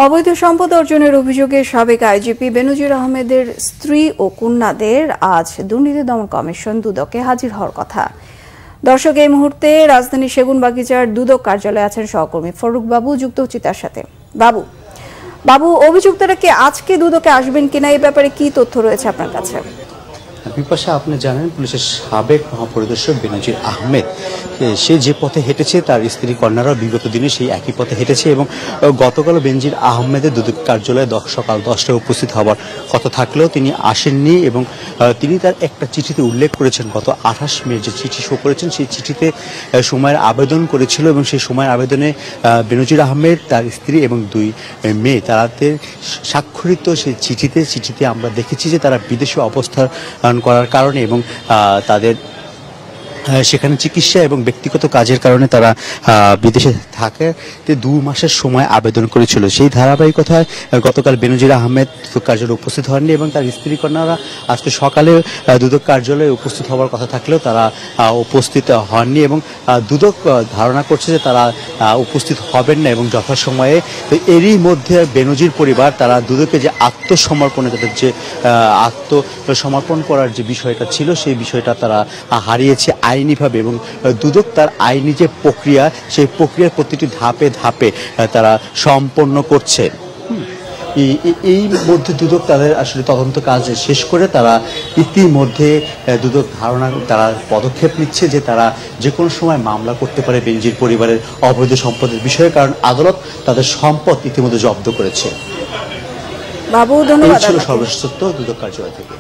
অবৈধ সম্পদ অর্জনের অভিযোগে সাবেক আইজিপি বেনজির আহমেদের স্ত্রী ও কন্যাদের আজ দুর্নীতি দমন কমিশন দুদকে হাজির হওয়ার কথা। দর্শক, এই মুহূর্তে রাজধানী সেগুনবাগিচার দুদক কার্যালয়ে আছেন সহকর্মী ফারুক বাবু, যুক্ত হচ্ছি তার সাথে। বাবু, অভিযুক্তরা কি আজকে দুদকে আসবেন কিনা, এই ব্যাপারে কি তথ্য রয়েছে আপনার কাছে? বিপাশা, আপনি জানেন পুলিশের সাবেক মহাপরিদর্শক বেনজির আহমেদ সে যে পথে হেঁটেছে তার স্ত্রী কন্যারাও বিগত দিনে সেই একই পথে হেঁটেছে এবং গতকাল বেনজির আহমেদের দুদক কার্যালয়ে সকাল 10টায় উপস্থিত হওয়ার কথা থাকলেও তিনি আসেননি এবং তিনি তার একটা চিঠিতে উল্লেখ করেছেন, গত 28 মে যে চিঠি শো করেছেন সেই চিঠিতে সময়ের আবেদন করেছিল এবং সেই সময়ের আবেদনে বেনজির আহমেদ, তার স্ত্রী এবং 2 মেয়ে তাদের স্বাক্ষরিত সেই চিঠিতে আমরা দেখেছি যে তারা বিদেশে অবস্থান করার কারণে এবং তাদের সেখানে চিকিৎসা এবং ব্যক্তিগত কাজের কারণে তারা বিদেশে থাকতে 2 মাসের সময় আবেদন করেছিল। সেই ধারাবাহিকতায় গতকাল বেনজির আহমেদ দুদক কার্যালয়ে উপস্থিত হননি এবং তার স্ত্রী কন্যারা আজকে সকালে দুদক কার্যালয়ে উপস্থিত হওয়ার কথা থাকলেও তারা উপস্থিত হননি এবং দুদক ধারণা করছে যে তারা উপস্থিত হবেন না এবং যথাসময়ে। তো এরই মধ্যে বেনজির পরিবার তারা দুদকে যে আত্মসমর্পণে তাদের যে আত্মসমর্পণ করার যে বিষয়টা ছিল সেই বিষয়টা তারা হারিয়েছে আইনিভাবে এবং দুদক তার আইনি যে প্রক্রিয়া সেই প্রক্রিয়ার প্রতিটি ধাপে ধাপে তারা সম্পন্ন করছে। এই মধ্যে দুদক তাদের আসলে তদন্ত কাজ শেষ করে তারা ইতিমধ্যে দুদক তারা পদক্ষেপ নিচ্ছে যে তারা যে কোনো সময় মামলা করতে পারে বেনজির পরিবারের অবৈধ সম্পদের বিষয়ে, কারণ আদালত তাদের সম্পদ ইতিমধ্যে জব্দ করেছে। বাবু, ধন্যবাদ। ছিল সর্বশেষ তথ্য দুদক কার্যালয় থেকে।